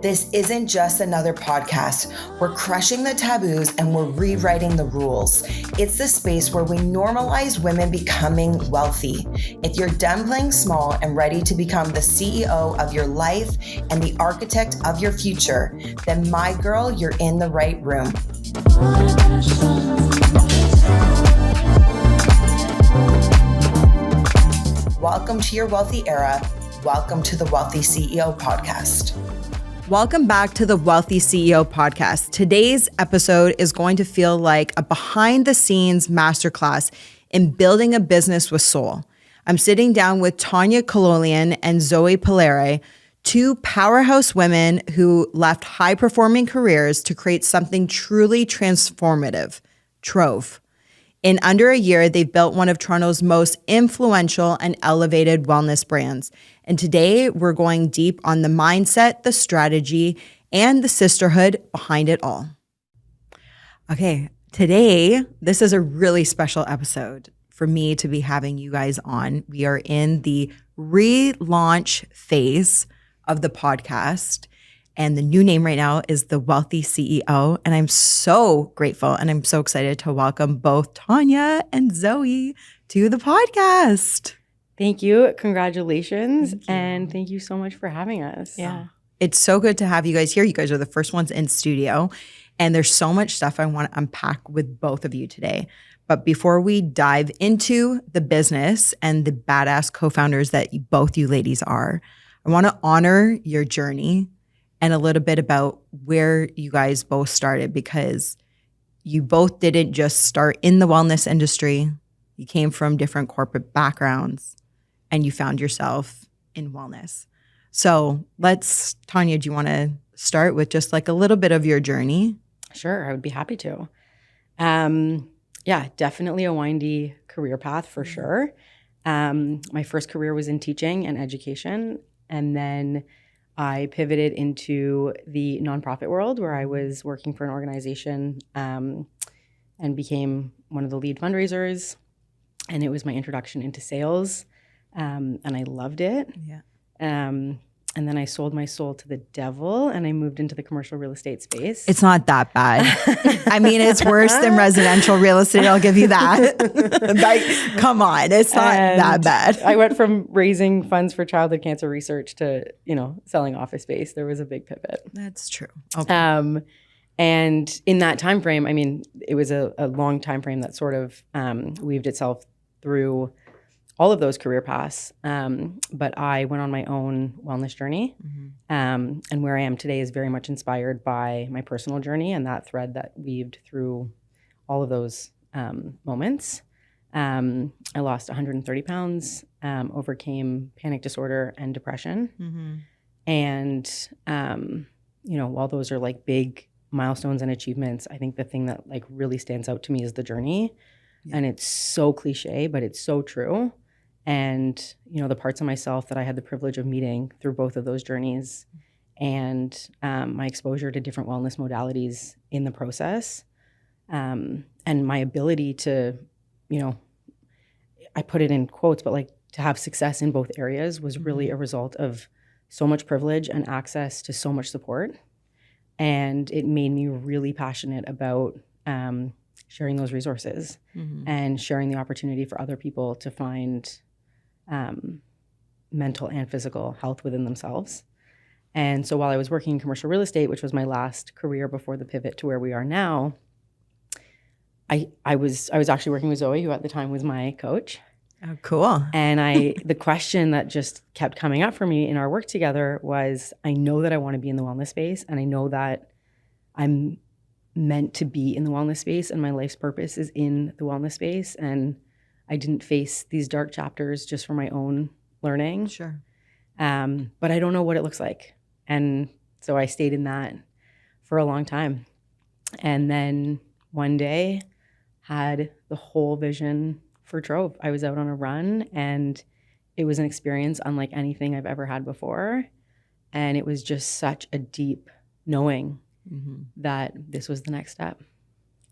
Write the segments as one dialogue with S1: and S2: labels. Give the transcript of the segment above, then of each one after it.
S1: This isn't just another podcast. We're crushing the taboos and we're rewriting the rules. It's the space where we normalize women becoming wealthy. If you're done playing small and ready to become the CEO of your life and the architect of your future, then my girl, you're in the right room. Welcome to your wealthy era. Welcome to the Wealthy CEO podcast.
S2: Welcome back to the Wealthy CEO podcast. Today's episode is going to feel like a behind the scenes masterclass in building a business with soul. I'm sitting down with Tanya Kololian and Zoë Paliare, two powerhouse women who left high performing careers to create something truly transformative, Trove. In under a year, they've built one of Toronto's most influential and elevated wellness brands. And today we're going deep on the mindset, the strategy, and the sisterhood behind it all. Okay, today, this is a really special episode for me to be having you guys on. We are in the relaunch phase of the podcast. And the new name right now is the Wealthy CEO. And I'm so grateful and I'm so excited to welcome both Tanya and Zoë to the podcast.
S3: Thank you. Congratulations. Thank you. And thank you so much for having us.
S2: Yeah. It's so good to have you guys here. You guys are the first ones in studio. And there's so much stuff I want to unpack with both of you today. But before we dive into the business and the badass co-founders that both you ladies are, I want to honor your journey and a little bit about where you guys both started, because you both didn't just start in the wellness industry. You came from different corporate backgrounds and you found yourself in wellness. So Tanya, do you want to start with just like a little bit of your journey?
S3: Sure, I would be happy to. Yeah, definitely a windy career path for sure. My first career was in teaching and education, and then I pivoted into the nonprofit world where I was working for an organization and became one of the lead fundraisers. And it was my introduction into sales. And I loved it.
S2: Yeah.
S3: And then I sold my soul to the devil and I moved into the commercial real estate space.
S2: It's not that bad. I mean, it's worse than residential real estate. I'll give you that. Like, come on, it's not that bad.
S3: I went from raising funds for childhood cancer research to, selling office space. There was a big pivot.
S2: That's true. Okay.
S3: And in that time frame, I mean, it was a long time frame that sort of weaved itself through all of those career paths. But I went on my own wellness journey. Mm-hmm. And where I am today is very much inspired by my personal journey and that thread that weaved through all of those moments. I lost 130 pounds, overcame panic disorder and depression. Mm-hmm. And, while those are like big milestones and achievements, I think the thing that like really stands out to me is the journey. Yeah. And it's so cliche, but it's so true. And, the parts of myself that I had the privilege of meeting through both of those journeys and my exposure to different wellness modalities in the process and my ability to, I put it in quotes, but like to have success in both areas was really a result of so much privilege and access to so much support. And it made me really passionate about sharing those resources and sharing the opportunity for other people to find mental and physical health within themselves. And so while I was working in commercial real estate, which was my last career before the pivot to where we are now, I was actually working with Zoë, who at the time was my coach.
S2: Oh, cool.
S3: And the question that just kept coming up for me in our work together was, I know that I want to be in the wellness space, and I know that I'm meant to be in the wellness space and my life's purpose is in the wellness space. And I didn't face these dark chapters just for my own learning.
S2: Sure.
S3: But I don't know what it looks like. And so I stayed in that for a long time. And then one day had the whole vision for Trove. I was out on a run and it was an experience unlike anything I've ever had before. And it was just such a deep knowing that this was the next step.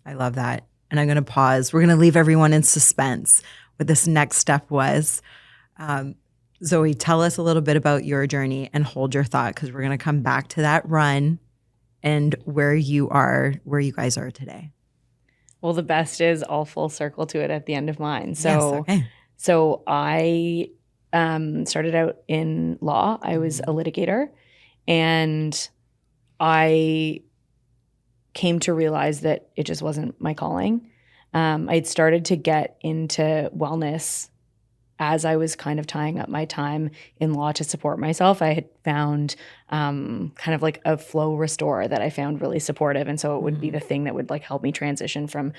S2: I love that. And I'm going to pause. We're going to leave everyone in suspense what this next step was. Zoë, tell us a little bit about your journey and hold your thought, because we're going to come back to that run and where you guys are today.
S4: Well, the best is all full circle to it at the end of mine. So,
S2: Yes, okay.
S4: so I started out in law. I was a litigator, and I came to realize that it just wasn't my calling. I'd started to get into wellness as I was kind of tying up my time in law to support myself. I had found kind of like a flow restorer that I found really supportive. And so it would be the thing that would like help me transition from,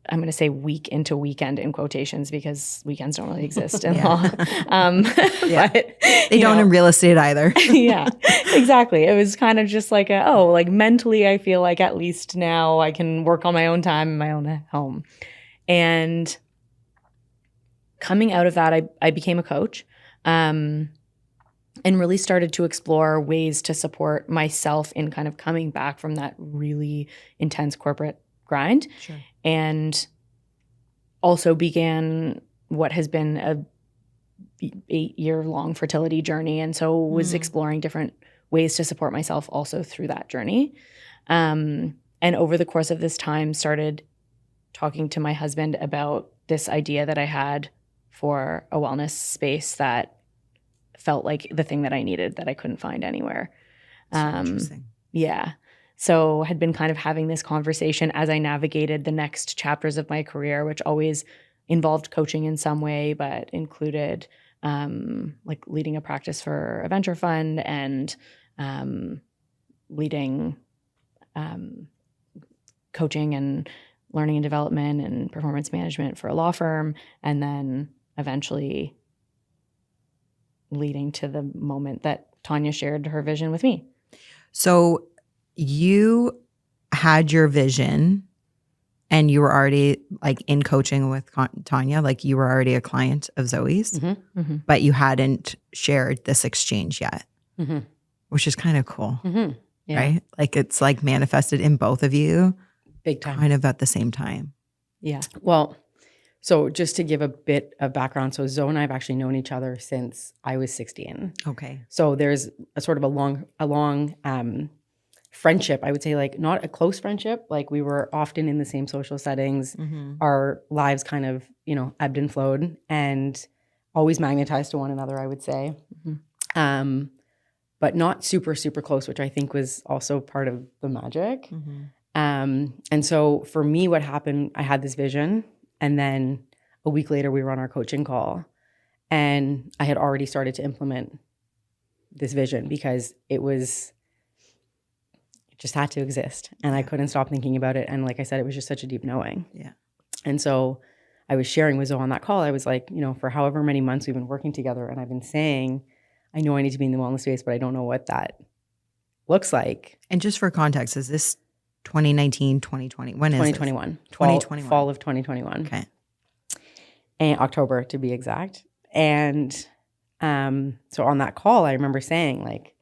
S4: I'm going to say week into weekend in quotations, because weekends don't really exist in law. But,
S2: They don't in real estate either.
S4: yeah, exactly. It was kind of just like like mentally, I feel like at least now I can work on my own time in my own home. And coming out of that, I became a coach and really started to explore ways to support myself in kind of coming back from that really intense corporate grind.
S2: Sure.
S4: And also began what has been a 8-year-long fertility journey. And so was exploring different ways to support myself also through that journey. And over the course of this time, started talking to my husband about this idea that I had for a wellness space that felt like the thing that I needed that I couldn't find anywhere.
S2: Interesting.
S4: Yeah. So had been kind of having this conversation as I navigated the next chapters of my career, which always involved coaching in some way, but included like leading a practice for a venture fund and leading coaching and learning and development and performance management for a law firm, and then eventually leading to the moment that Tanya shared her vision with me.
S2: So you had your vision and you were already like in coaching with Tanya, like you were already a client of Zoe's, but you hadn't shared this exchange yet, which is kind of cool,
S4: Yeah.
S2: right? Like it's like manifested in both of you
S3: Big time.
S2: kind of at the same time.
S4: Yeah.
S3: Well, so just to give a bit of background, so Zoe and I have actually known each other since I was 16.
S2: Okay.
S3: So there's a sort of a long friendship. I would say like not a close friendship. Like we were often in the same social settings. Our lives kind of, ebbed and flowed and always magnetized to one another, I would say. But not super, super close, which I think was also part of the magic. And so for me, what happened, I had this vision. And then a week later, we were on our coaching call. And I had already started to implement this vision because it just had to exist. And I couldn't stop thinking about it. And like I said, it was just such a deep knowing.
S2: Yeah.
S3: And so I was sharing with Zoe on that call. I was like, for however many months we've been working together, and I've been saying, I know I need to be in the wellness space, but I don't know what that looks like.
S2: And just for context, is this 2019, 2020? When is
S3: 2021.
S2: this? 2021.
S3: Fall of 2021.
S2: Okay.
S3: And October to be exact. And so on that call, I remember saying like,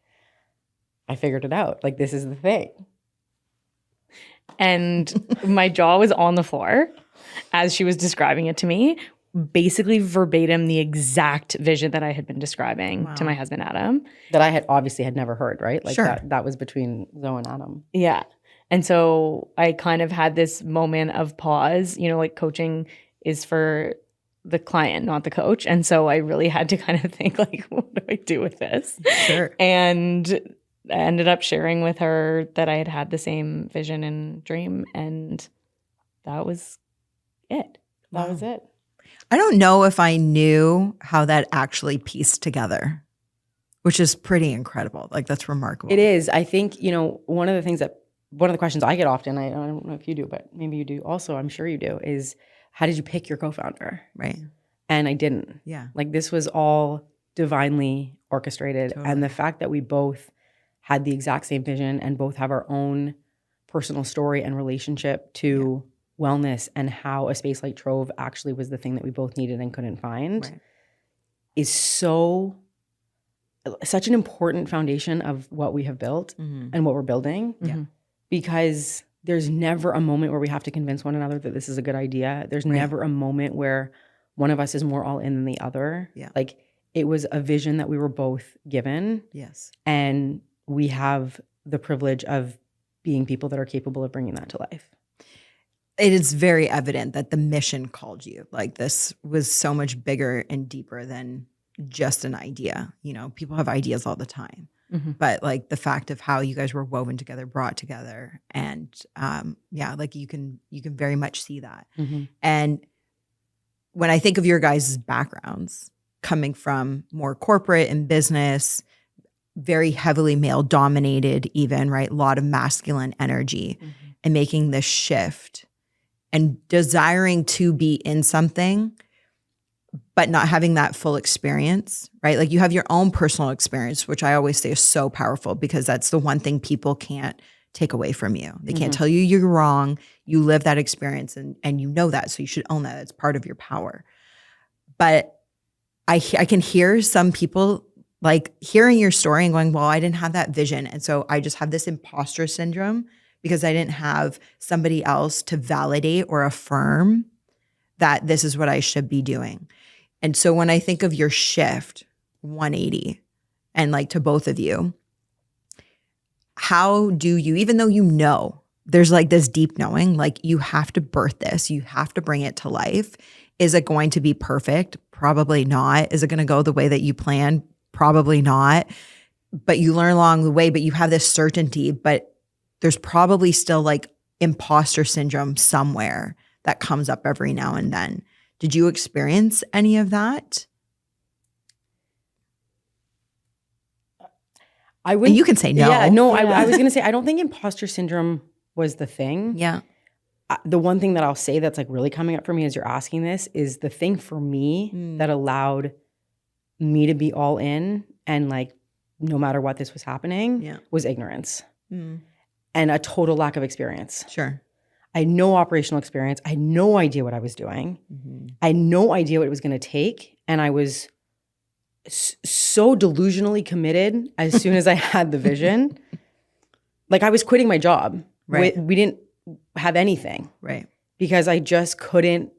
S3: I figured it out. Like, this is the thing.
S4: And my jaw was on the floor as she was describing it to me, basically verbatim the exact vision that I had been describing to my husband, Adam.
S3: That I had obviously never heard, right? Like
S2: Sure.
S3: that was between Zoe and Adam.
S4: Yeah. And so I kind of had this moment of pause, like coaching is for the client, not the coach. And so I really had to kind of think like, what do I do with this?
S2: Sure.
S4: And I ended up sharing with her that I had had the same vision and dream. And that was it. That was it.
S2: I don't know if I knew how that actually pieced together, which is pretty incredible. Like, that's remarkable.
S3: It is. I think, one of the questions I get often, I don't know if you do, but maybe you do also, I'm sure you do, is how did you pick your co-founder?
S2: Right.
S3: And I didn't.
S2: Yeah.
S3: Like, this was all divinely orchestrated.
S2: Totally.
S3: And the fact that we both had the exact same vision and both have our own personal story and relationship to wellness and how a space like Trove actually was the thing that we both needed and couldn't find is such an important foundation of what we have built and what we're building.
S2: Yeah.
S3: Because there's never a moment where we have to convince one another that this is a good idea. There's never a moment where one of us is more all in than the other.
S2: Yeah.
S3: Like, it was a vision that we were both given.
S2: Yes.
S3: And we have the privilege of being people that are capable of bringing that to life.
S2: It is very evident that the mission called you. Like this was so much bigger and deeper than just an idea. You know, people have ideas all the time, but like the fact of how you guys were woven together, brought together, and like you can very much see that. And when I think of your guys' backgrounds, coming from more corporate and business, very heavily male dominated, even, right? A lot of masculine energy, and making this shift and desiring to be in something, but not having that full experience, right? Like you have your own personal experience, which I always say is so powerful, because that's the one thing people can't take away from you. They can't tell you you're wrong. You live that experience and you know that. So you should own that. It's part of your power. But I can hear some people like hearing your story and going, well, I didn't have that vision. And so I just have this imposter syndrome because I didn't have somebody else to validate or affirm that this is what I should be doing. And so when I think of your shift 180 and like to both of you, how do you, even though you know, there's like this deep knowing, like you have to birth this, you have to bring it to life. Is it going to be perfect? Probably not. Is it going to go the way that you plan? Probably not. But you learn along the way, but you have this certainty, but there's probably still like imposter syndrome somewhere that comes up every now and then. Did you experience any of that?
S3: I would.
S2: And you can say no.
S3: Yeah, no. Yeah. I was going to say I don't think imposter syndrome was the thing.
S2: Yeah.
S3: The one thing that I'll say that's like really coming up for me as you're asking this is the thing for me that allowed me to be all in and like no matter what this was happening was ignorance and a total lack of experience.
S2: Sure.
S3: I had no operational experience. I had no idea what I was doing. I had no idea what it was going to take. And I was so delusionally committed as soon as I had the vision. Like I was quitting my job.
S2: Right.
S3: We didn't have anything.
S2: Right.
S3: Because I just couldn't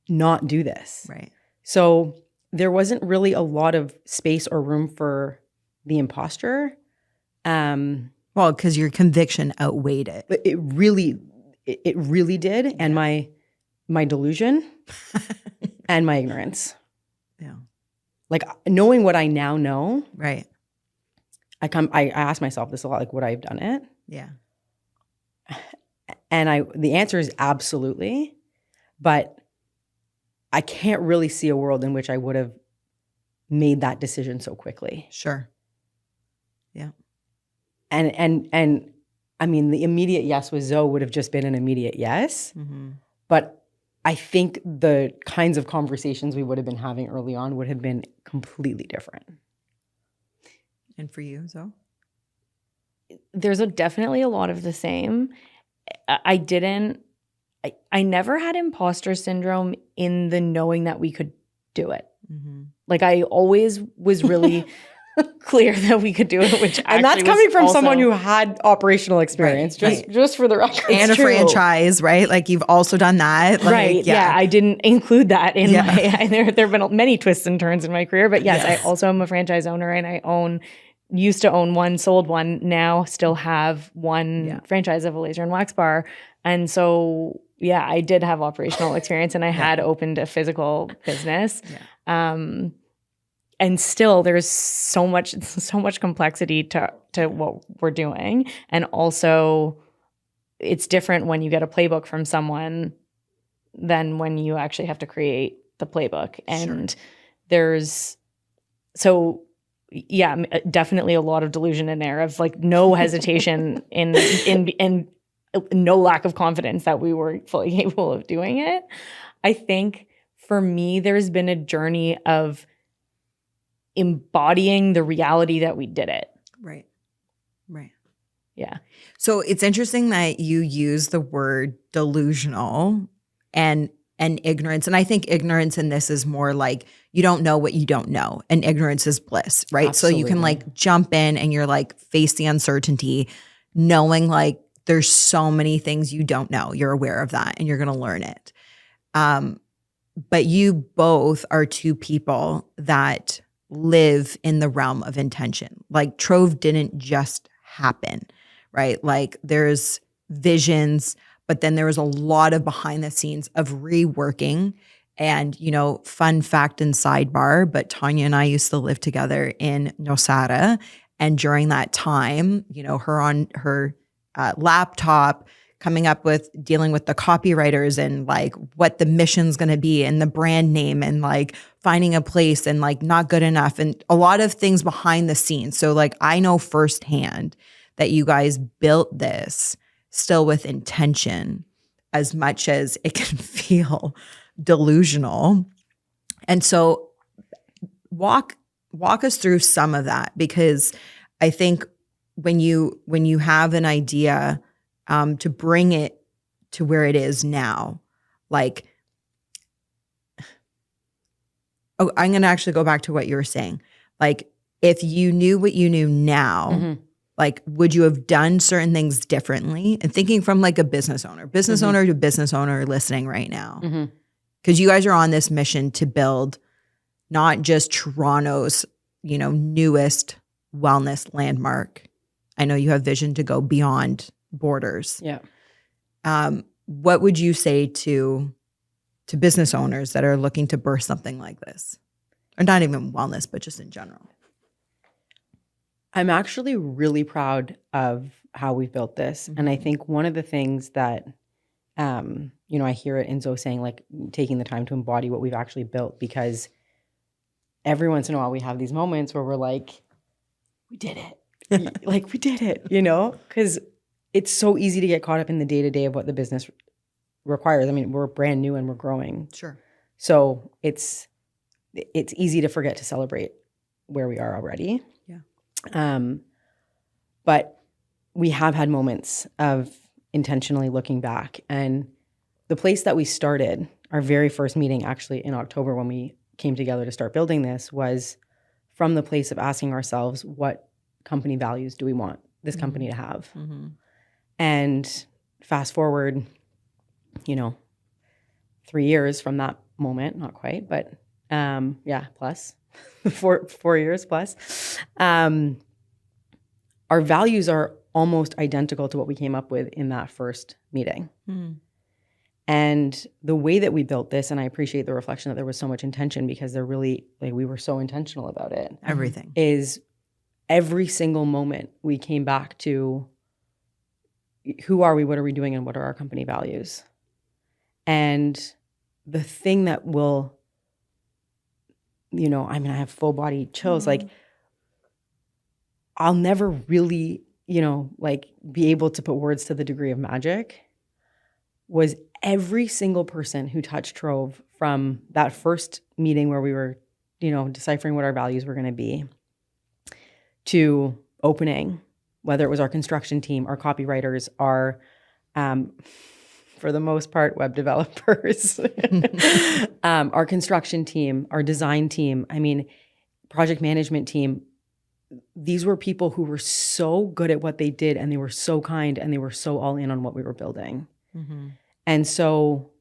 S3: not do this.
S2: Right.
S3: So there wasn't really a lot of space or room for the imposter.
S2: Well, because your conviction outweighed it.
S3: It really did. And my delusion and my ignorance.
S2: Yeah.
S3: Like knowing what I now know.
S2: Right.
S3: I ask myself this a lot, like would I have done it?
S2: Yeah.
S3: And the answer is absolutely, but I can't really see a world in which I would have made that decision so quickly.
S2: Sure. Yeah.
S3: And I mean, the immediate yes with Zoe would have just been an immediate yes, but I think the kinds of conversations we would have been having early on would have been completely different.
S2: And for you, Zoe?
S4: There's definitely a lot of the same. I never had imposter syndrome in the knowing that we could do it. Like I always was really clear that we could do it, which
S3: and that's coming from someone who had operational experience, just for the record.
S2: And a franchise, right? Like you've also done that. Like,
S4: right. Yeah. I didn't include that in my, there have been many twists and turns in my career, but yes, I also am a franchise owner and used to own one, sold one, now still have one franchise of a laser and wax bar. And so, I did have operational experience and I had opened a physical business. And still there's so much complexity to what we're doing. And also it's different when you get a playbook from someone than when you actually have to create the playbook. And there's definitely a lot of delusion in there of like no hesitation in no lack of confidence that we were fully capable of doing it. I think for me, there's been a journey of embodying the reality that we did it.
S2: Right.
S4: Yeah.
S2: So it's interesting that you use the word delusional and ignorance. And I think ignorance in this is more like you don't know what you don't know. And ignorance is bliss, right?
S3: Absolutely.
S2: So you can like jump in and you're like face the uncertainty, knowing like there's so many things you don't know. You're aware of that and you're going to learn it. but you both are two people that live in the realm of intention. Like Trove didn't just happen, right? Like there's visions, but then there was a lot of behind the scenes of reworking. And, you know, fun fact and sidebar, but Tanya and I used to live together in Nosara. And during that time, you know, her on her laptop, coming up with dealing with the copywriters and like what the mission's going to be and the brand name and like finding a place and like not good enough and a lot of things behind the scenes. So like I know firsthand that you guys built this still with intention as much as it can feel delusional. And so walk us through some of that, because I think when you have an idea to bring it to where it is now, like, oh, I'm going to actually go back to what you were saying. Like, if you knew what you knew now, like, would you have done certain things differently? And thinking from like a business owner to business owner listening right now, because you guys are on this mission to build not just Toronto's, you know, newest wellness landmark. I know you have vision to go beyond borders.
S3: Yeah.
S2: What would you say to business owners that are looking to birth something like this? Or not even wellness, but just in general.
S3: I'm actually really proud of how we've built this. And I think one of the things that, you know, I hear it in Zoe saying, like, taking the time to embody what we've actually built, because every once in a while we have these moments where we're like, we did it. Like, we did it, you know? Because it's so easy to get caught up in the day-to-day of what the business requires. I mean, we're brand new and we're growing.
S2: Sure.
S3: So it's easy to forget to celebrate where we are already. Yeah. But we have had moments of intentionally looking back. And the place that we started, our very first meeting actually in October when we came together to start building this, was from the place of asking ourselves, what company values do we want this company to have? And fast forward, you know, 3 years from that moment, not quite, but plus 4 years plus. Our values are almost identical to what we came up with in that first meeting. And the way that we built this, and I appreciate the reflection that there was so much intention, because they're really, like, we were so intentional about it.
S2: Everything.
S3: Is every single moment we came back to, who are we, what are we doing, and what are our company values? And the thing that will, you know, I mean, I have full body chills. Like, I'll never really, you know, like, be able to put words to the degree of magic, was every single person who touched Trove from that first meeting where we were, you know, deciphering what our values were going to be, to opening, whether it was our construction team, our copywriters, our, for the most part, web developers, our construction team, our design team, I mean, project management team. These were people who were so good at what they did, and they were so kind, and they were so all in on what we were building. And so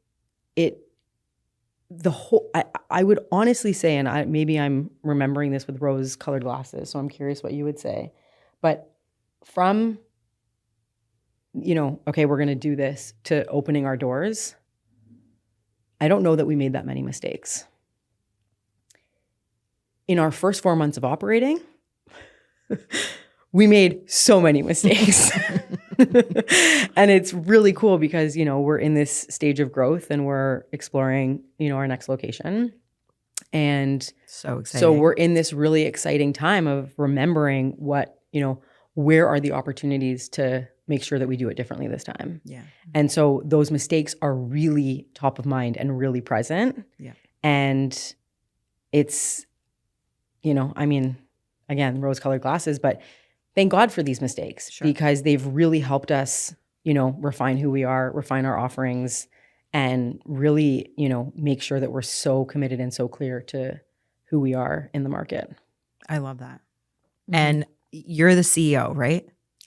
S3: I would honestly say, and maybe I'm remembering this with rose-colored glasses, so I'm curious what you would say, but from, you know, okay, we're going to do this, to opening our doors, I don't know that we made that many mistakes. In our first 4 months of operating, we made so many mistakes. And it's really cool because, you know, we're in this stage of growth and we're exploring, you know, our next location. And
S2: so exciting.
S3: So we're in this really exciting time of remembering what, you know, where are the opportunities to make sure that we do it differently this time.
S2: Yeah.
S3: And so those mistakes are really top of mind and really present.
S2: Yeah.
S3: And it's, you know, I mean, again, rose-colored glasses, but thank God for these mistakes. Sure. Because they've really helped us, you know, refine who we are, refine our offerings, and really, you know, make sure that we're so committed and so clear to who we are in the market.
S2: I love that. And you're the CEO, right?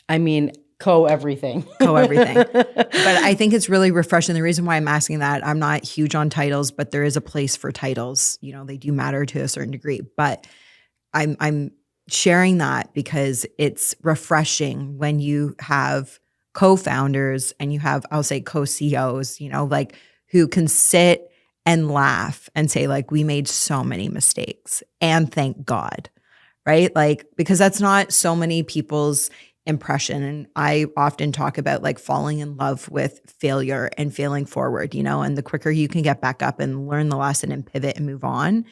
S3: I mean, co-everything.
S2: But I think it's really refreshing. The reason why I'm asking that, I'm not huge on titles, but there is a place for titles. You know, they do matter to a certain degree. But I'm sharing that because it's refreshing when you have co-founders and you have, I'll say co-CEOs, you know, like who can sit and laugh and say like, we made so many mistakes and thank God, right? Like, because that's not so many people's impression. And I often talk about like falling in love with failure and failing forward, you know, and the quicker you can get back up and learn the lesson and pivot and move on,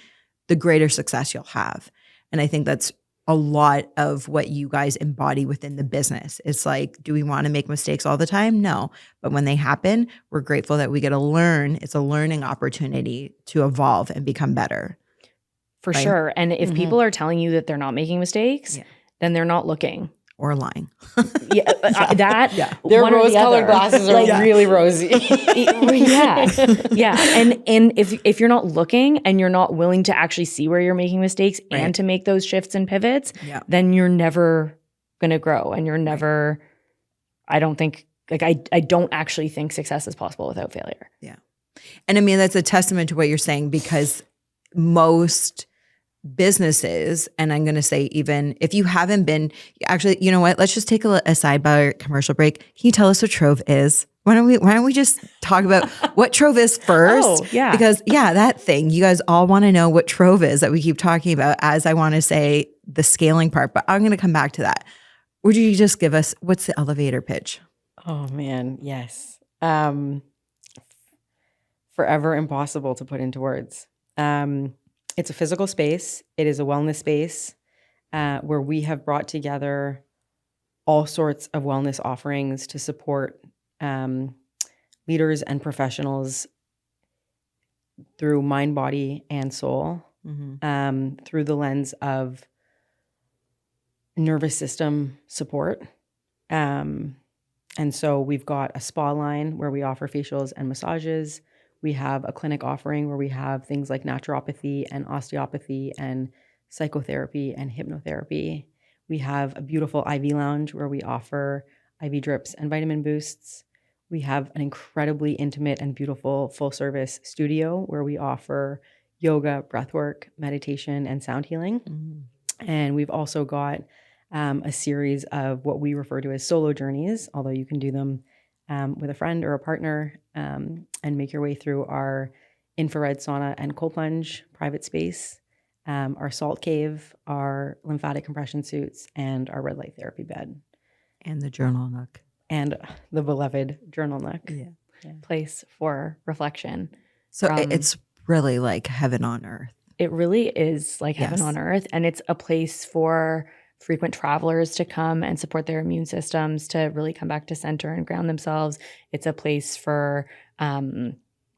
S2: the greater success you'll have. And I think that's a lot of what you guys embody within the business. It's like, do we want to make mistakes all the time? No. But when they happen, we're grateful that we get to learn. It's a learning opportunity to evolve and become better.
S4: For sure. And if people are telling you that they're not making mistakes, then they're not looking.
S2: Or lying.
S3: Their rose-colored glasses are really rosy.
S4: And if you're not looking and you're not willing to actually see where you're making mistakes and to make those shifts and pivots, then you're never going to grow, and you're never. I don't think I don't actually think success is possible without failure.
S2: Yeah, and I mean that's a testament to what you're saying, because most businesses, and I'm going to say even if you haven't been, actually, you know what? Let's just take a sidebar commercial break. Can you tell us what Trove is? Why don't we just talk about what Trove is first?
S4: Oh, yeah.
S2: Because that thing, you guys all want to know what Trove is that we keep talking about, as I want to say the scaling part, but I'm going to come back to that. Would you just give us, what's the elevator pitch?
S3: Oh man, yes. Forever impossible to put into words. It's a physical space. It is a wellness space where we have brought together all sorts of wellness offerings to support leaders and professionals through mind, body, and soul, through the lens of nervous system support. And so we've got a spa line where we offer facials and massages. We have a clinic offering where we have things like naturopathy and osteopathy and psychotherapy and hypnotherapy. We have a beautiful IV lounge where we offer IV drips and vitamin boosts. We have an incredibly intimate and beautiful full-service studio where we offer yoga, breathwork, meditation, and sound healing. And we've also got a series of what we refer to as solo journeys, although you can do them with a friend or a partner, and make your way through our infrared sauna and cold plunge private space, our salt cave, our lymphatic compression suits, and our red light therapy bed.
S2: And the journal nook.
S3: And the beloved journal nook.
S4: Yeah. Place for reflection.
S2: So it's really like heaven on earth.
S4: It really is like heaven on earth. And it's a place for frequent travelers to come and support their immune systems to really come back to center and ground themselves. It's a place for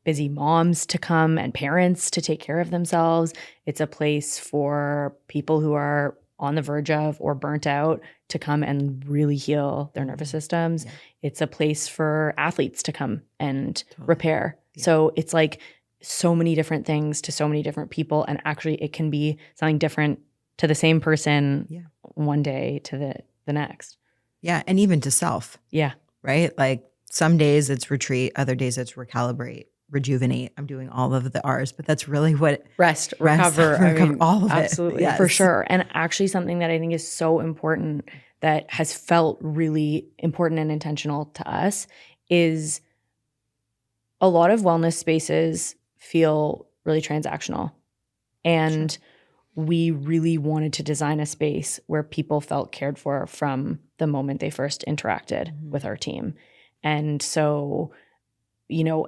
S4: busy moms to come and parents to take care of themselves. It's a place for people who are on the verge of or burnt out to come and really heal their nervous systems. Yeah. It's a place for athletes to come and repair. Yeah. So it's like so many different things to so many different people. And actually it can be something different to the same person one day to the next.
S2: Yeah. And even to self.
S4: Yeah.
S2: Right? Like some days it's retreat, other days it's recalibrate, rejuvenate. I'm doing all of the R's, but that's really what
S3: rest, recover, I mean,
S2: all of
S3: absolutely.
S2: It. Yes.
S4: For sure. And actually something that I think is so important that has felt really important and intentional to us is a lot of wellness spaces feel really transactional. And we really wanted to design a space where people felt cared for from the moment they first interacted with our team. And so, you know,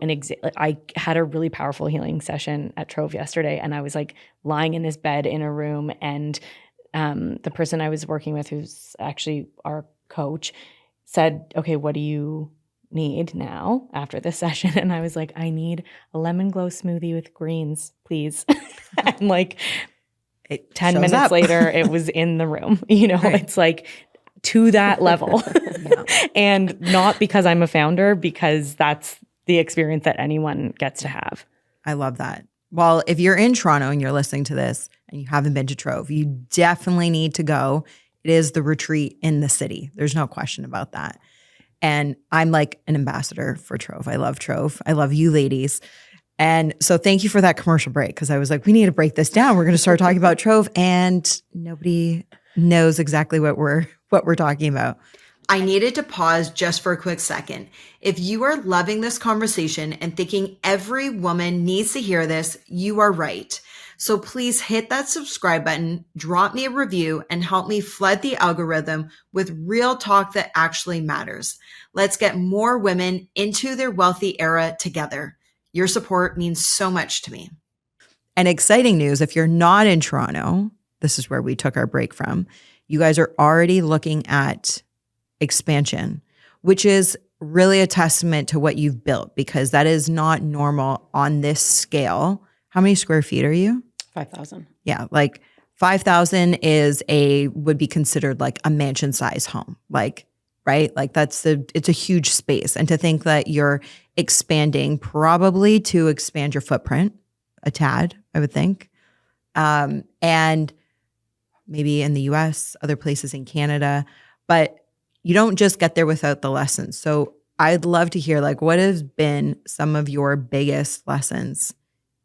S4: I had a really powerful healing session at Trove yesterday, and I was like lying in this bed in a room, and the person I was working with, who's actually our coach, said, "Okay, what do you need now after this session?" And I was like, "I need a lemon glow smoothie with greens, please." And like 10 minutes later, it was in the room. You know, It's like to that level. And not because I'm a founder, because that's the experience that anyone gets to have.
S2: I love that. Well, if you're in Toronto and you're listening to this and you haven't been to Trove, you definitely need to go. It is the retreat in the city. There's no question about that. And I'm like an ambassador for Trove. I love Trove. I love you ladies. And so thank you for that commercial break, because I was like, we need to break this down. We're going to start talking about Trove, and nobody knows exactly what we're talking about. I needed to pause just for a quick second. If you are loving this conversation and thinking every woman needs to hear this, you are right. So please hit that subscribe button, drop me a review, and help me flood the algorithm with real talk that actually matters. Let's get more women into their wealthy era together. Your support means so much to me. And exciting news, if you're not in Toronto, this is where we took our break from, you guys are already looking at expansion, which is really a testament to what you've built, because that is not normal on this scale. How many square feet are you?
S3: 5,000.
S2: Yeah, like 5,000 would be considered like a mansion size home, like, right? Like it's a huge space. And to think that you're expanding, probably to expand your footprint a tad, I would think. And maybe in the US, other places in Canada, but you don't just get there without the lessons. So I'd love to hear, like, what has been some of your biggest lessons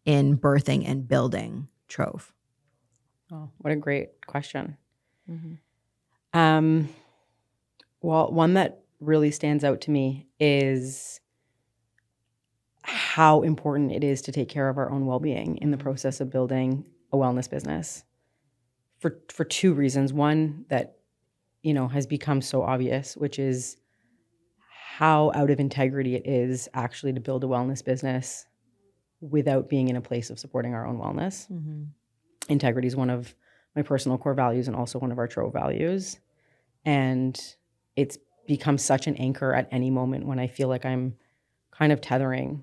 S2: in birthing and building Trove?
S3: Oh, what a great question.
S4: Mm-hmm.
S3: Well, one that really stands out to me is how important it is to take care of our own well-being in the process of building a wellness business, for two reasons. One that, has become so obvious, which is how out of integrity it is actually to build a wellness business without being in a place of supporting our own wellness.
S2: Mm-hmm.
S3: Integrity is one of my personal core values and also one of our Trove values. And it's become such an anchor at any moment when I feel like I'm kind of tethering,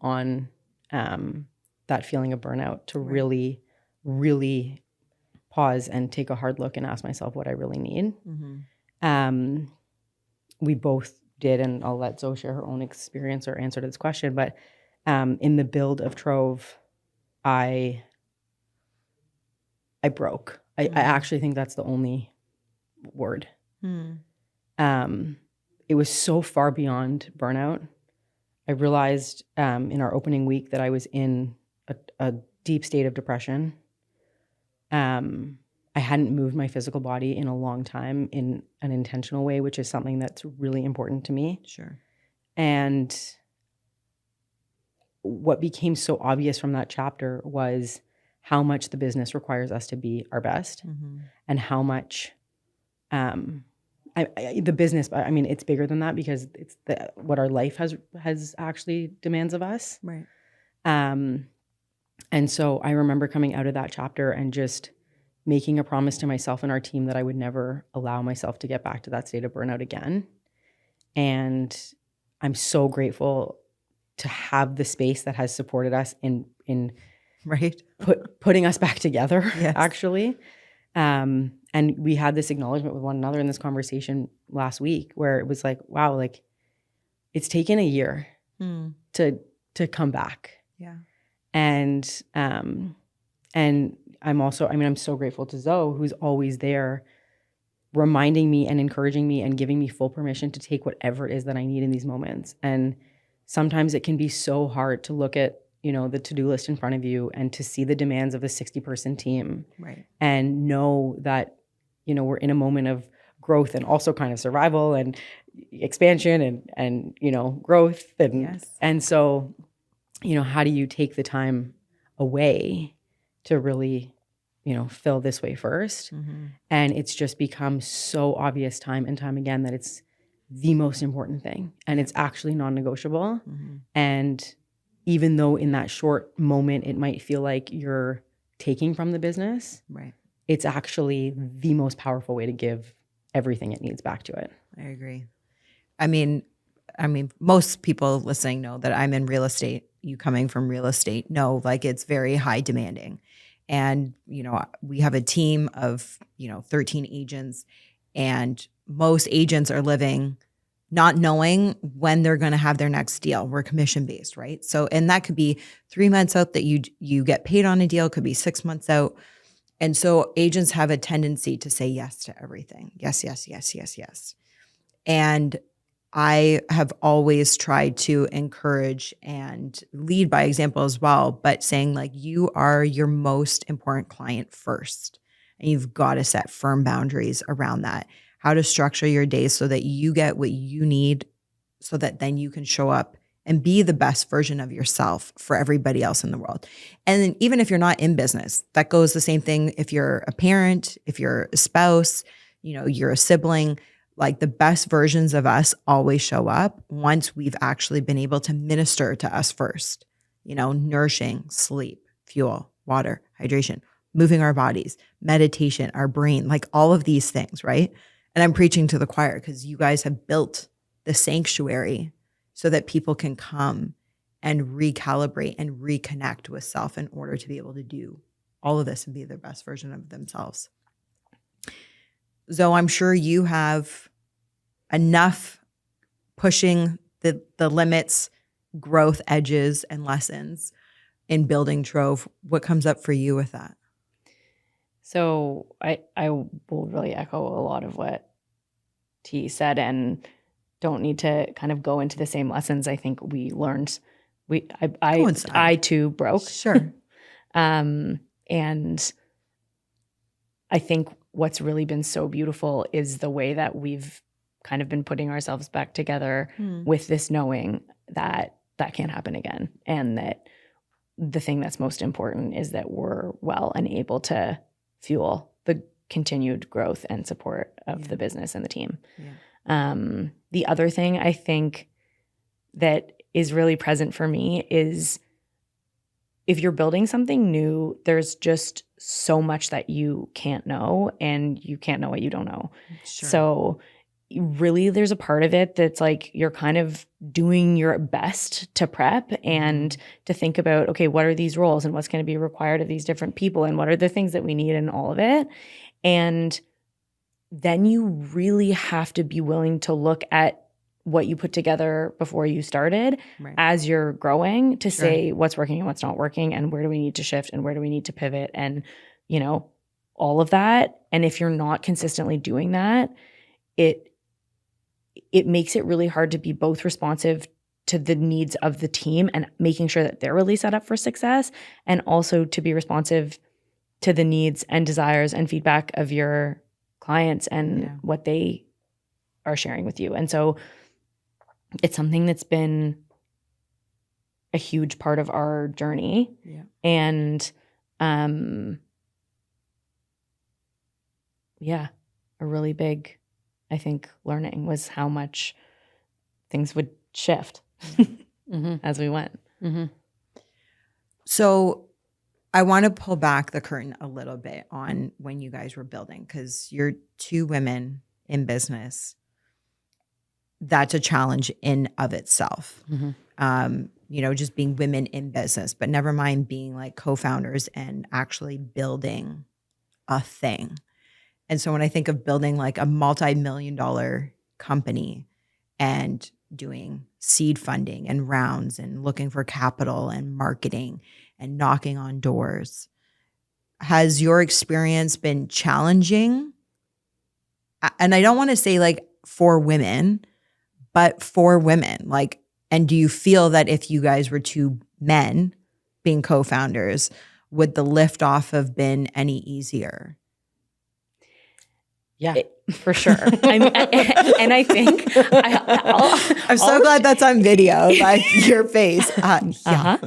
S3: on that feeling of burnout, to really, really pause and take a hard look and ask myself what I really need.
S2: Mm-hmm.
S3: We both did, and I'll let Zoe share her own experience or answer to this question, but in the build of Trove, I broke. I actually think that's the only word. It was so far beyond burnout. I realized in our opening week that I was in a deep state of depression. I hadn't moved my physical body in a long time in an intentional way, which is something that's really important to me.
S2: Sure.
S3: And what became so obvious from that chapter was how much the business requires us to be our best, and how much the business, I mean, it's bigger than that, because it's what our life has actually demands of us.
S2: Right.
S3: And so I remember coming out of that chapter and just making a promise to myself and our team that I would never allow myself to get back to that state of burnout again. And I'm so grateful to have the space that has supported us in
S2: right,
S3: putting us back together,
S2: yes.
S3: actually. And we had this acknowledgement with one another in this conversation last week, where it was like, wow, like it's taken a year to come back.
S2: Yeah.
S3: And I'm so grateful to Zoe, who's always there reminding me and encouraging me and giving me full permission to take whatever it is that I need in these moments. And sometimes it can be so hard to look at, the to-do list in front of you and to see the demands of a 60-person team,
S2: right,
S3: and know that, we're in a moment of growth and also kind of survival and expansion and growth. And,
S2: yes.
S3: And so, how do you take the time away to really, fill this way first? And it's just become so obvious time and time again that it's the most important thing, and it's actually non-negotiable. And even though in that short moment it might feel like you're taking from the business,
S2: right,
S3: it's actually the most powerful way to give everything it needs back to it.
S2: I agree. I mean, most people listening know that I'm in real estate. You coming from real estate know, like, it's very high demanding. And, we have a team of, 13 agents, and most agents are living not knowing when they're going to have their next deal. We're commission based, right? So, and that could be 3 months out that you get paid on a deal, could be 6 months out. And so agents have a tendency to say yes to everything. Yes, yes, yes, yes, yes. And I have always tried to encourage and lead by example as well, but saying like, you are your most important client first. And you've got to set firm boundaries around that. How to structure your days so that you get what you need so that then you can show up and be the best version of yourself for everybody else in the world. And then even if you're not in business, that goes the same thing if you're a parent, if you're a spouse, you're a sibling, like the best versions of us always show up once we've actually been able to minister to us first, nourishing, sleep, fuel, water, hydration, moving our bodies, meditation, our brain, like all of these things, right? And I'm preaching to the choir because you guys have built the sanctuary so that people can come and recalibrate and reconnect with self in order to be able to do all of this and be their best version of themselves. Zoe, I'm sure you have enough pushing the limits, growth edges, and lessons in building Trove. What comes up for you with that?
S4: So I will really echo a lot of what T said, and don't need to kind of go into the same lessons I think we learned. I too broke.
S2: Sure.
S4: And I think what's really been so beautiful is the way that we've kind of been putting ourselves back together with this knowing that that can't happen again. And that the thing that's most important is that we're well and able to fuel the continued growth and support of the business and the team. Yeah. The other thing I think that is really present for me is if you're building something new, there's just so much that you can't know, and you can't know what you don't know. Sure. So really there's a part of it that's like you're kind of doing your best to prep and to think about, okay, what are these roles and what's going to be required of these different people and what are the things that we need in all of it. And then you really have to be willing to look at what you put together before you started as you're growing to say what's working and what's not working and where do we need to shift and where do we need to pivot and, all of that. And if you're not consistently doing that, it makes it really hard to be both responsive to the needs of the team and making sure that they're really set up for success, and also to be responsive to the needs and desires and feedback of your clients and what they are sharing with you. And so it's something that's been a huge part of our journey. Yeah. And a really big, I think, learning was how much things would shift as we went. Mm-hmm.
S2: So I want to pull back the curtain a little bit on when you guys were building, because you're two women in business. That's a challenge in of itself. Just being women in business, but never mind being like co-founders and actually building a thing. And so when I think of building like a multi-million-dollar company and doing seed funding and rounds and looking for capital and marketing and knocking on doors, has your experience been challenging? And I don't want to say like for women, but for women, like, and do you feel that if you guys were two men being co-founders, would the lift off have been any easier?
S4: Yeah, for sure. And I think
S2: I'm so glad that's on video, like your face. Yeah.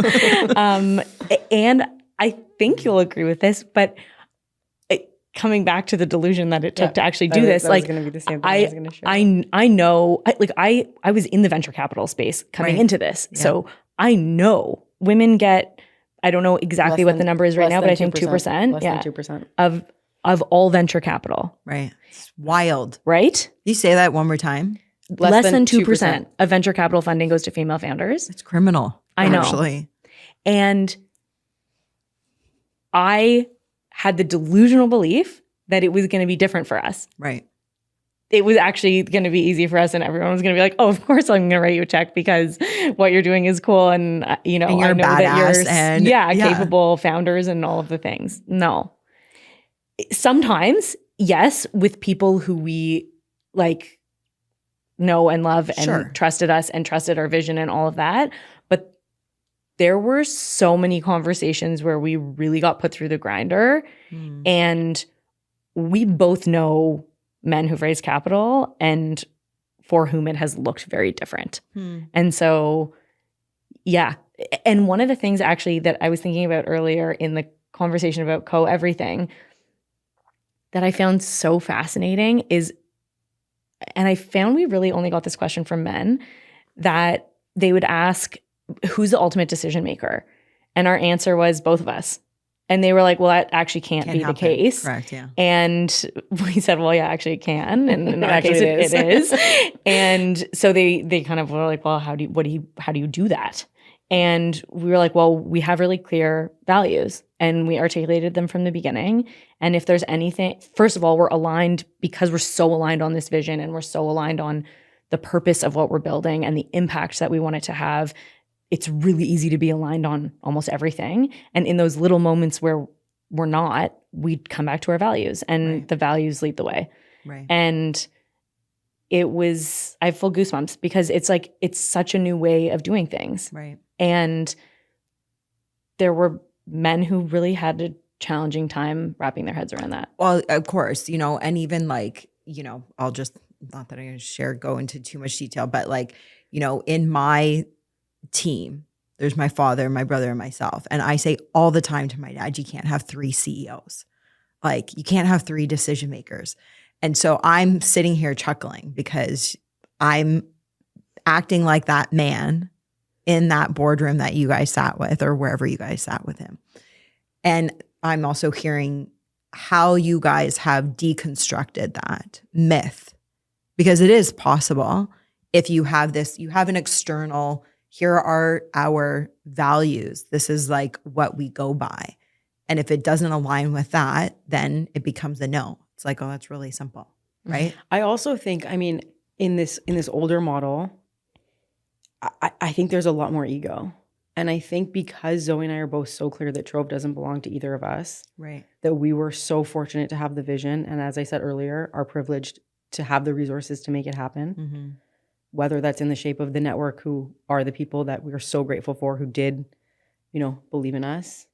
S4: And I think you'll agree with this, but coming back to the delusion that it took to actually do this, like, going to be the same thing I was going to share. I know, I was in the venture capital space coming into this, so I know women get, I don't know exactly what the number is right now, but I think 2%.
S3: Less than 2%.
S4: Of all venture capital.
S2: Right. It's wild.
S4: Right?
S2: You say that one more time.
S4: Less than 2% of venture capital funding goes to female founders.
S2: It's criminal.
S4: I know.
S2: Actually.
S4: And I had the delusional belief that it was going to be different for us.
S2: Right.
S4: It was actually going to be easy for us, and everyone was going to be like, oh, of course I'm going to write you a check because what you're doing is cool. And, and
S2: you're
S4: I know
S2: badass
S4: that you're capable founders and all of the things. No. sometimes, yes, with people who we like know and love and trusted us and trusted our vision and all of that. But there were so many conversations where we really got put through the grinder. And we both know men who've raised capital and for whom it has looked very different. And so, yeah. And one of the things actually that I was thinking about earlier in the conversation about co-everything that I found so fascinating is, and I found we really only got this question from men, that they would ask, who's the ultimate decision maker? And our answer was both of us. And they were like, well, that actually can't be the case.
S2: Correct, yeah.
S4: And we said, well, yeah, actually it can. And in our case, it is. And so they kind of were like, well, how do you do that? And we were like, well, we have really clear values and we articulated them from the beginning. And if there's anything, first of all, we're aligned because we're so aligned on this vision and we're so aligned on the purpose of what we're building and the impact that we want it to have. It's really easy to be aligned on almost everything. And in those little moments where we're not, we come back to our values and the values lead the way.
S2: Right.
S4: And I have full goosebumps because it's like, it's such a new way of doing things.
S2: Right.
S4: And there were men who really had a challenging time wrapping their heads around that.
S2: Well, of course, and even like, I'll just, not that I'm going to go into too much detail, but like, in my team, there's my father, my brother, and myself. And I say all the time to my dad, you can't have 3 CEOs. Like you can't have 3 decision makers. And so I'm sitting here chuckling because I'm acting like that man in that boardroom that you guys sat with or wherever you guys sat with him. And I'm also hearing how you guys have deconstructed that myth, because it is possible if you have an external, here are our values. This is like what we go by. And if it doesn't align with that, then it becomes a no. It's like, oh, that's really simple, right?
S3: I also think, in this older model, I think there's a lot more ego. And I think because Zoe and I are both so clear that Trove doesn't belong to either of us,
S2: right?
S3: That we were so fortunate to have the vision. And as I said earlier, are privileged to have the resources to make it happen. Whether that's in the shape of the network, who are the people that we are so grateful for, who did, believe in us.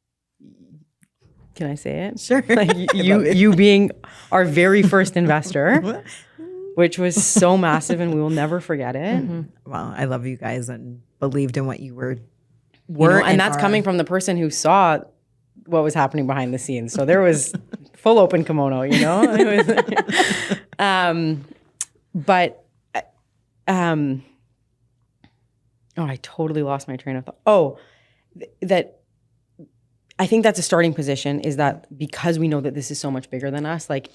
S3: Can I say it?
S2: Sure.
S3: Like you being our very first investor, which was so massive and we will never forget it.
S2: Well, I love you guys and believed in what you were
S3: and that's coming from the person who saw what was happening behind the scenes. So there was full open kimono, It was, I totally lost my train of thought. That I think that's a starting position, is that because we know that this is so much bigger than us, like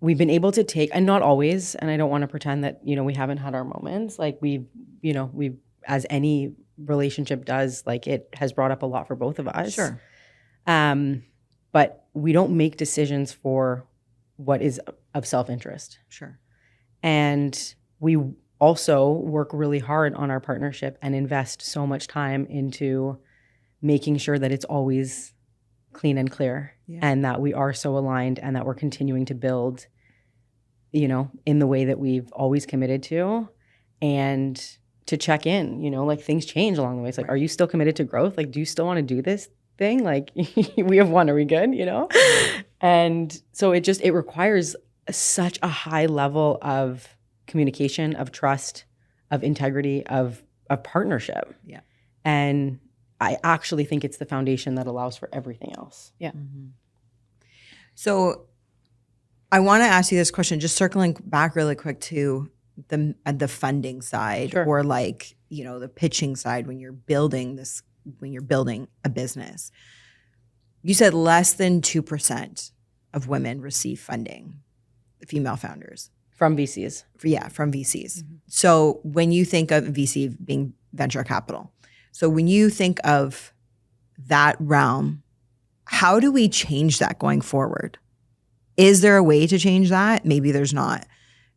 S3: we've been able to take, and not always, and I don't want to pretend that, we haven't had our moments. Like we've, as any relationship does, like it has brought up a lot for both of us.
S2: Sure.
S3: But we don't make decisions for what is of self-interest.
S2: Sure.
S3: And we also work really hard on our partnership and invest so much time into making sure that it's always clean and clear, and that we are so aligned and that we're continuing to build, in the way that we've always committed to, and to check in, like things change along the way. It's like, are you still committed to growth? Like, do you still want to do this thing? Like we have one, are we good? And so it requires such a high level of communication, of trust, of integrity, of partnership.
S2: Yeah.
S3: And I actually think it's the foundation that allows for everything else.
S4: Yeah.
S2: So I want to ask you this question, just circling back really quick to the funding side, or like, the pitching side when you're building a business. You said less than 2% of women receive funding, female founders.
S3: From VCs.
S2: From VCs. So when you think of VC being venture capital, so when you think of that realm, how do we change that going forward? Is there a way to change that? Maybe there's not.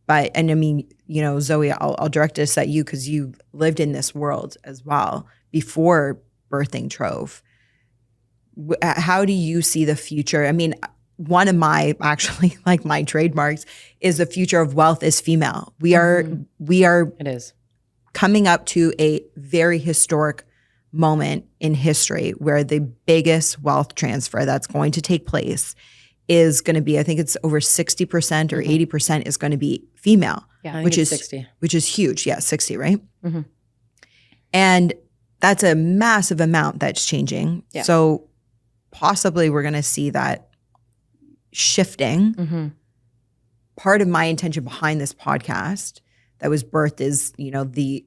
S2: But, and I mean, Zoë, I'll direct this at you because you lived in this world as well before birthing Trove. How do you see the future? I mean, one of my actually like my trademarks is the future of wealth is female. We are
S3: It is.
S2: coming up to a very historic moment in history where the biggest wealth transfer that's going to take place is going to be, I think it's over 60% or 80% is going to be female,
S3: Yeah,
S2: which is
S3: 60.
S2: which is huge. Yeah, 60, right? And that's a massive amount that's changing.
S3: Yeah.
S2: So possibly we're going to see that shifting. Part of my intention behind this podcast that was birthed is,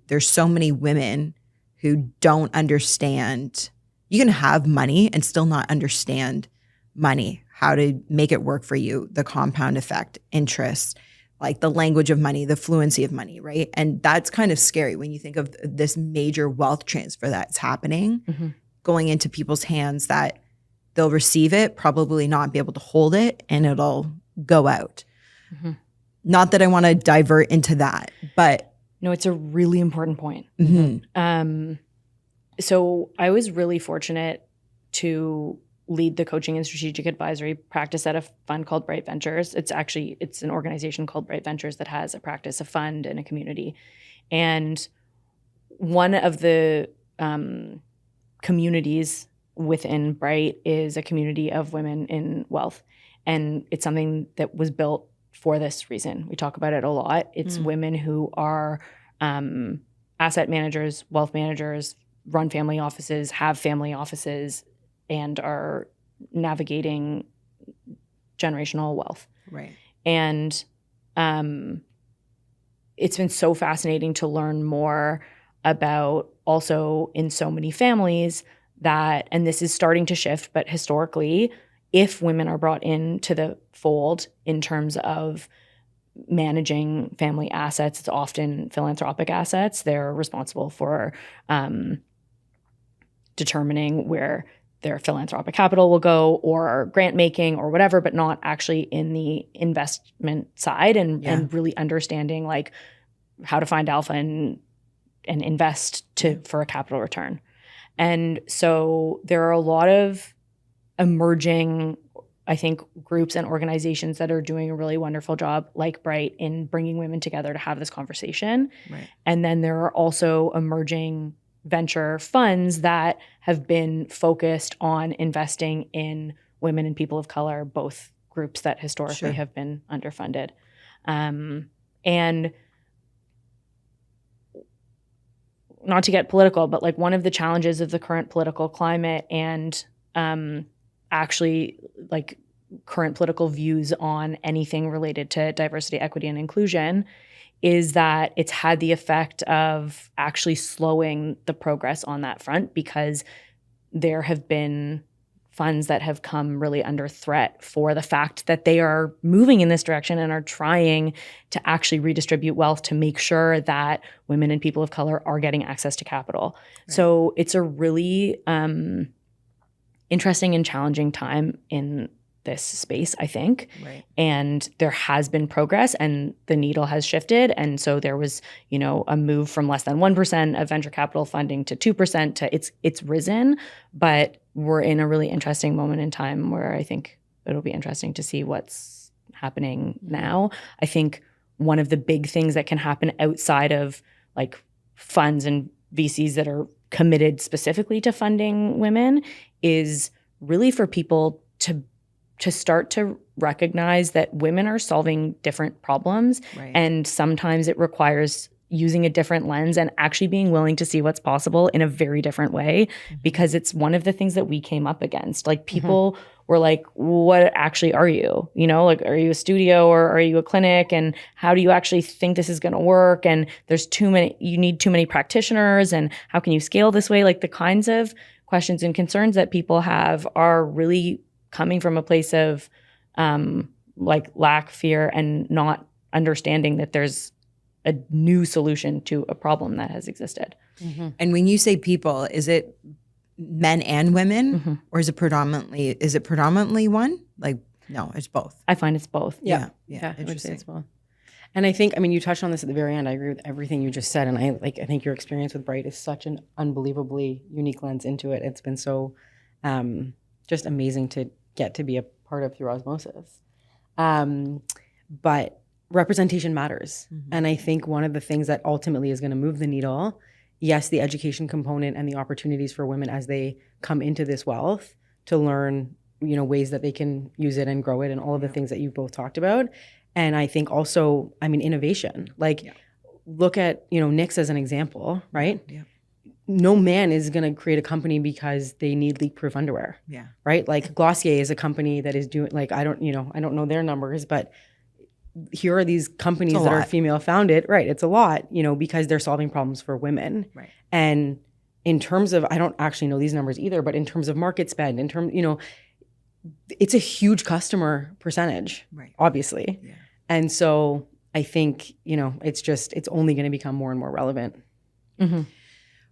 S2: there's so many women who don't understand. You can have money and still not understand money, how to make it work for you, the compound effect, interest, like the language of money, the fluency of money, right? And that's kind of scary when you think of this major wealth transfer that's happening, going into people's hands that they'll receive it, probably not be able to hold it, and it'll go out. Not that I want to divert into that, but
S4: No, it's a really important point. So I was really fortunate to lead the coaching and strategic advisory practice at a fund called Bright Ventures. It's an organization called Bright Ventures that has a practice, a fund, and a community. And one of the communities within Bright is a community of women in wealth. And it's something that was built for this reason. We talk about it a lot. It's women who are asset managers, wealth managers, run family offices, have family offices, and are navigating generational wealth.
S2: right.
S4: And it's been so fascinating to learn more about also in so many families that, and this is starting to shift, but historically, if women are brought into the fold in terms of managing family assets, it's often philanthropic assets. They're responsible for determining where their philanthropic capital will go or grant making or whatever, but not actually in the investment side and really understanding like how to find alpha and invest for a capital return. And so there are a lot of emerging, I think, groups and organizations that are doing a really wonderful job, like Bright, in bringing women together to have this conversation.
S2: Right.
S4: And then there are also emerging venture funds that have been focused on investing in women and people of color, both groups that historically have been underfunded. And not to get political, but like one of the challenges of the current political climate and actually like current political views on anything related to diversity, equity, and inclusion is that it's had the effect of actually slowing the progress on that front, because there have been funds that have come really under threat for the fact that they are moving in this direction and are trying to actually redistribute wealth to make sure that women and people of color are getting access to capital. Right. So it's a really interesting and challenging time in this space, I think. Right. And there has been progress and the needle has shifted. And so there was, a move from less than 1% of venture capital funding to 2% to it's risen. But we're in a really interesting moment in time where I think it'll be interesting to see what's happening now. I think one of the big things that can happen outside of like funds and VCs that are committed specifically to funding women is really for people to start to recognize that women are solving different problems. Right. And sometimes it requires using a different lens and actually being willing to see what's possible in a very different way, because it's one of the things that we came up against. Like people were like, what actually are you? Like, are you a studio or are you a clinic? And how do you actually think this is going to work? And you need too many practitioners, and how can you scale this way? Like the kinds of questions and concerns that people have are really coming from a place of like lack, fear, and not understanding that there's a new solution to a problem that has existed.
S2: And when you say people, is it men and women, or is it predominantly one? Like, no, it's both.
S4: I find it's both.
S3: Yeah, I would say it's both. And I think, you touched on this at the very end. I agree with everything you just said. And I think your experience with Bright is such an unbelievably unique lens into it. It's been so just amazing to get to be a part of through osmosis. But representation matters. And I think one of the things that ultimately is going to move the needle, yes, the education component and the opportunities for women as they come into this wealth to learn, ways that they can use it and grow it and all of the things that you both talked about. And I think also, innovation, look at, Knix as an example, right? Yeah. No man is going to create a company because they need leak-proof underwear. Yeah. Right? Like Glossier is a company that is doing, I don't know their numbers, but here are these companies that are female founded. Right. It's a lot, because they're solving problems for women. Right. And in terms of, I don't actually know these numbers either, but in terms of market spend, it's a huge customer percentage, right? Obviously. Yeah. And so I think, it's only going to become more and more relevant.
S2: Mm-hmm.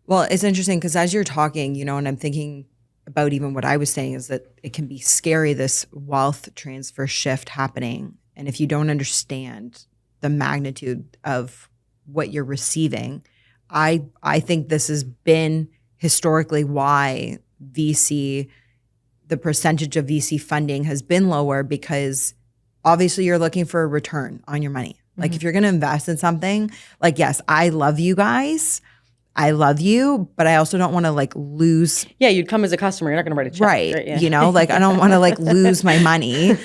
S2: Well, it's interesting because as you're talking, and I'm thinking about even what I was saying is that it can be scary, this wealth transfer shift happening. And if you don't understand the magnitude of what you're receiving, I think this has been historically why the percentage of VC funding has been lower, because obviously you're looking for a return on your money. Like if you're going to invest in something, yes, I love you guys. I love you, but I also don't want to lose.
S3: Yeah, you'd come as a customer. You're not going to write a check.
S2: Right. Yeah. I don't want to lose my money.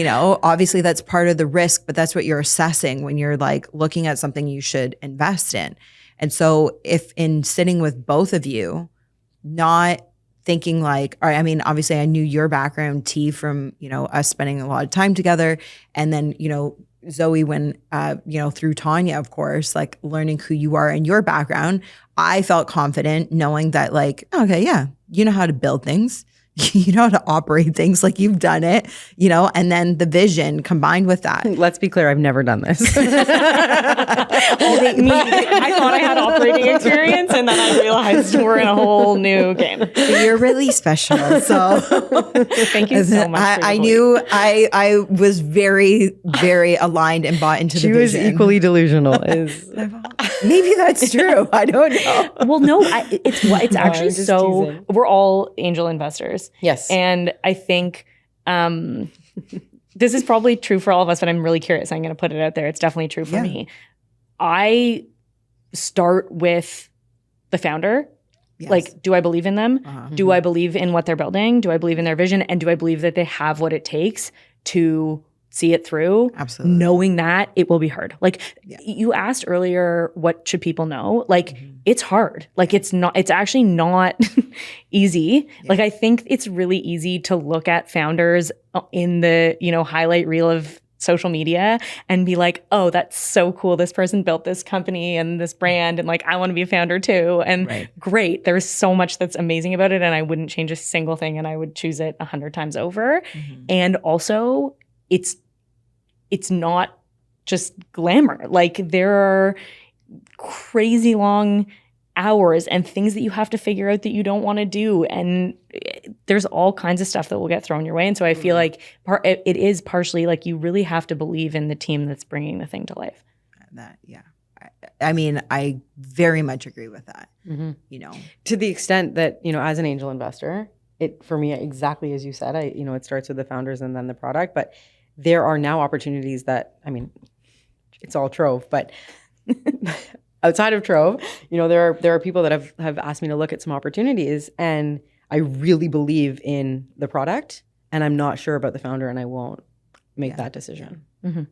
S2: Obviously that's part of the risk, but that's what you're assessing when you're looking at something you should invest in. And so if in sitting with both of you, not thinking obviously I knew your background, T, from, us spending a lot of time together. And then, Zoe, when, through Tanya, of course, learning who you are and your background, I felt confident knowing that okay, yeah, you know how to build things. You know how to operate things, you've done it, and then the vision combined with that.
S3: Let's be clear, I've never done this.
S4: I thought I had operating experience, and then I realized we're in a whole new game.
S2: You're really special. So
S4: thank you so much.
S2: I knew I was very, very aligned and bought into the vision.
S3: She was equally delusional.
S2: Maybe that's true. I don't know.
S4: Well, no, it's actually so teasing. We're all angel investors.
S3: Yes.
S4: And I think this is probably true for all of us, but I'm really curious. I'm going to put it out there. It's definitely true for me. I start with the founder. Yes. Do I believe in them? Uh-huh. Do I believe in what they're building? Do I believe in their vision? And do I believe that they have what it takes to see it through?
S2: Absolutely.
S4: Knowing that it will be hard. You asked earlier, what should people know? It's hard. It's actually not easy. Yeah. I think it's really easy to look at founders in the, highlight reel of social media and be like, oh, that's so cool. This person built this company and this brand. And I want to be a founder too. And great. There's so much that's amazing about it. And I wouldn't change a single thing. And I would choose it 100 times over. Mm-hmm. And also it's not just glamour. There are crazy long hours and things that you have to figure out that you don't want to do. And there's all kinds of stuff that will get thrown your way. And so I feel it is partially you really have to believe in the team that's bringing the thing to life.
S2: I very much agree with that. Mm-hmm.
S3: To the extent that, as an angel investor, for me, exactly as you said, it starts with the founders and then the product, but there are now opportunities that, it's all Trove, but outside of Trove, there are people that have asked me to look at some opportunities, and I really believe in the product, and I'm not sure about the founder, and I won't make that decision.
S2: Yeah. Mm-hmm.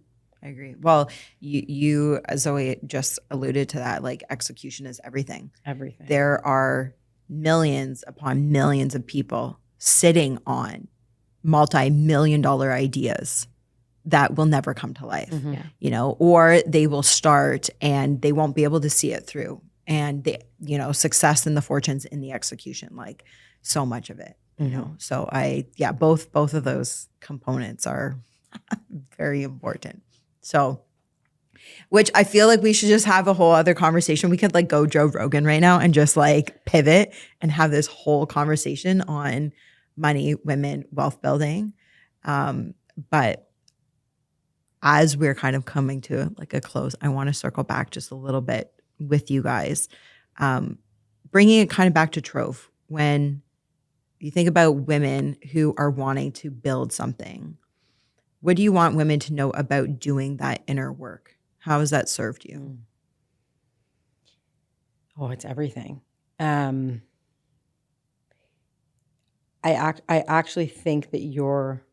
S2: I agree. Well, you, Zoe, just alluded to that. Execution is everything.
S3: Everything.
S2: There are millions upon millions of people sitting on multi-million-dollar ideas that will never come to life, or they will start and they won't be able to see it through. And the, success and the fortunes in the execution, so much of it, So both of those components are very important. So, which I feel we should just have a whole other conversation. We could go Joe Rogan right now and just pivot and have this whole conversation on money, women, wealth building. But as we're kind of coming to a close, I want to circle back just a little bit with you guys, bringing it kind of back to Trove. When you think about women who are wanting to build something, what do you want women to know about doing that inner work? How has that served you?
S3: Oh, it's everything. I actually think that your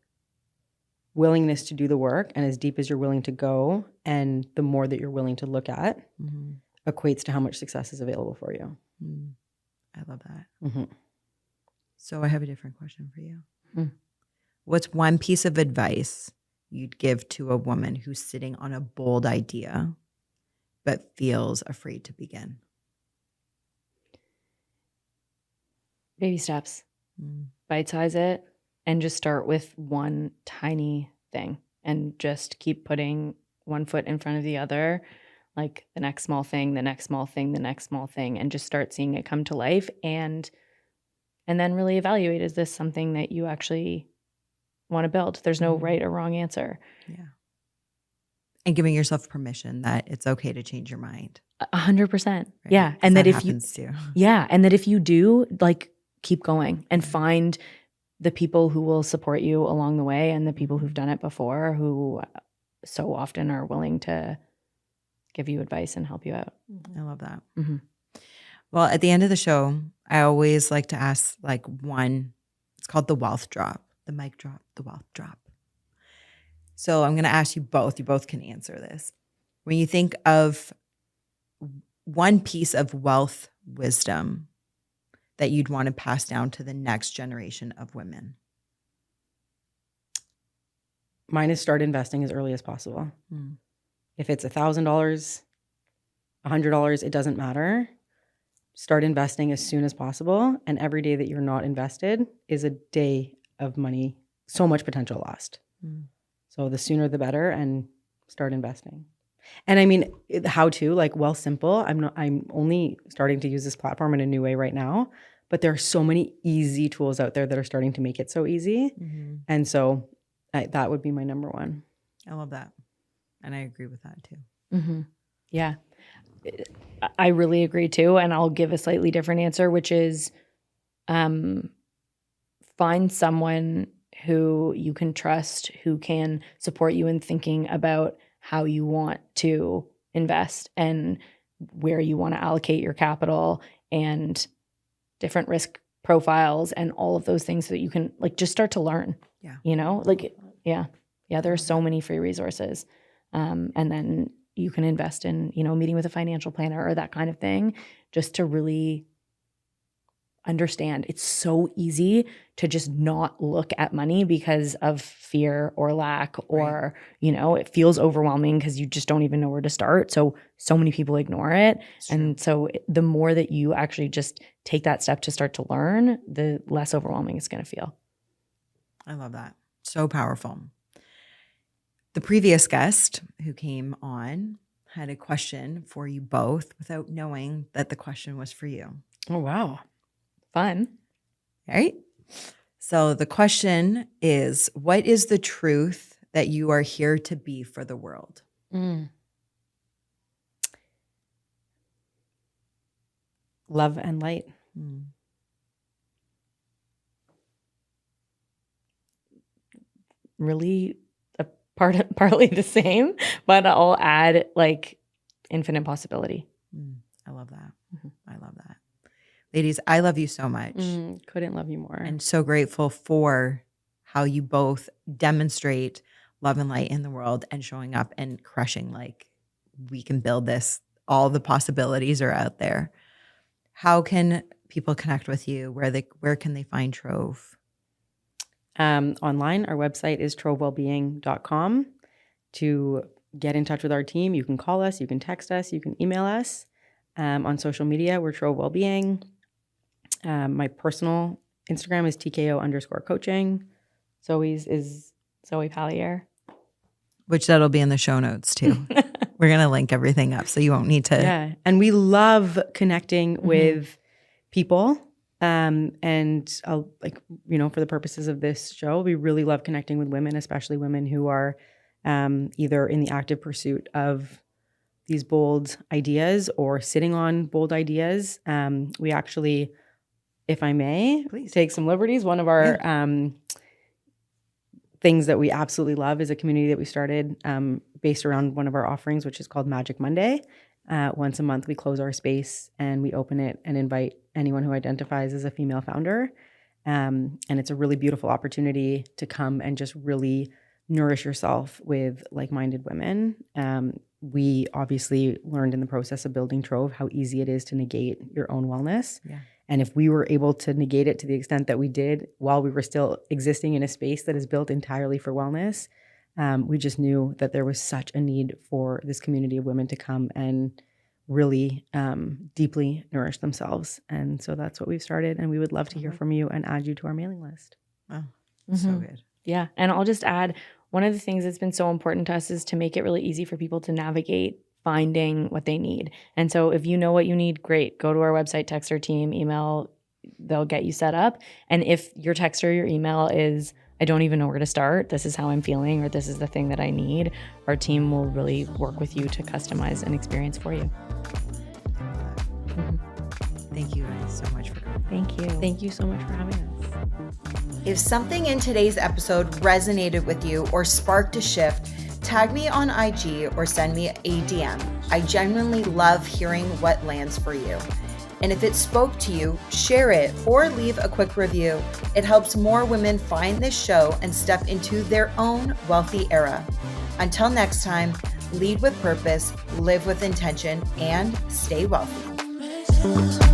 S3: willingness to do the work, and as deep as you're willing to go, and the more that you're willing to look at, equates to how much success is available for you.
S2: I love that.
S3: Mm-hmm.
S2: So I have a different question for you. What's one piece of advice you'd give to a woman who's sitting on a bold idea but feels afraid to begin?
S4: Baby steps. Bite size it and just start with one tiny thing and just keep putting one foot in front of the other, like the next small thing, the next small thing, the next small thing, and just start seeing it come to life and then really evaluate, is this something that you actually want to build? There's no right or wrong answer.
S2: Yeah. And giving yourself permission that it's okay to change your mind.
S4: 100%.
S2: Right?
S4: Yeah. And that if you,
S2: too.
S4: yeah. And that if you do, like, keep going and find the people who will support you along the way and the people who've done it before, who so often are willing to give you advice and help you out.
S2: I love that.
S4: Mm-hmm.
S2: Well, at the end of the show, I always like to ask it's called the wealth drop, the mic drop, the wealth drop. So I'm going to ask you both can answer this. When you think of one piece of wealth wisdom that you'd want to pass down to the next generation of women.
S3: Mine is start investing as early as possible. If it's $1,000, $100, it doesn't matter. Start investing as soon as possible. And every day that you're not invested is a day of money, so much potential lost. So the sooner the better, and start investing. And I mean, how to, simple. I'm only starting to use this platform in a new way right now, but there are so many easy tools out there that are starting to make it so easy. And so that would be my number one.
S2: I love that. And I agree with that too.
S4: Yeah, I really agree too. And I'll give a slightly different answer, which is find someone who you can trust, who can support you in thinking about how you want to invest and where you want to allocate your capital and different risk profiles and all of those things so that you can just start to learn. There are so many free resources. And then you can invest in, meeting with a financial planner or that kind of thing, just to really understand. It's so easy to just not look at money because of fear or lack, or, it feels overwhelming because you just don't even know where to start. So many people ignore it. And so the more that you actually just take that step to start to learn, the less overwhelming it's going to feel.
S2: I love that. So powerful. The previous guest who came on had a question for you both without knowing that the question was for you.
S3: Oh, wow.
S4: Fun.
S2: All right. So the question is, what is the truth that you are here to be for the world?
S3: Love and light.
S4: Really partly the same, but I'll add infinite possibility.
S2: I love that. I love that. Ladies, I love you so much.
S3: Couldn't love you more.
S2: And so grateful for how you both demonstrate love and light in the world and showing up and crushing we can build this. All the possibilities are out there. How can people connect with you? Where can they find Trove?
S3: Online, our website is trovewellbeing.com. To get in touch with our team, you can call us, you can text us, you can email us. On social media, we're Trove Wellbeing. My personal Instagram is TKO_coaching. Zoe's is Zoë Paliare.
S2: Which that'll be in the show notes too. We're going to link everything up so you won't need to.
S3: Yeah. And we love connecting with people. And for the purposes of this show, we really love connecting with women, especially women who are either in the active pursuit of these bold ideas or sitting on bold ideas. We actually if I may,
S2: Please.
S3: take some liberties. One of our things that we absolutely love is a community that we started based around one of our offerings, which is called Magic Monday. Once a month, we close our space and we open it and invite anyone who identifies as a female founder. And it's a really beautiful opportunity to come and just really nourish yourself with like-minded women. We obviously learned in the process of building Trove how easy it is to negate your own wellness.
S2: Yeah.
S3: And if we were able to negate it to the extent that we did while we were still existing in a space that is built entirely for wellness, we just knew that there was such a need for this community of women to come and really deeply nourish themselves. And so that's what we've started. And we would love to hear from you and add you to our mailing list.
S2: Oh, so good.
S4: Yeah. And I'll just add, one of the things that's been so important to us is to make it really easy for people to navigate finding what they need. And so if you know what you need, great. Go to our website, text our team, email, they'll get you set up. And if your text or your email is, I don't even know where to start, this is how I'm feeling, or this is the thing that I need, our team will really work with you to customize an experience for you.
S2: Thank you guys so much for coming.
S4: Thank you.
S3: Thank you so much for having us.
S1: If something in today's episode resonated with you or sparked a shift, tag me on IG or send me a DM. I genuinely love hearing what lands for you. And if it spoke to you, share it or leave a quick review. It helps more women find this show and step into their own wealthy era. Until next time, lead with purpose, live with intention, and stay wealthy.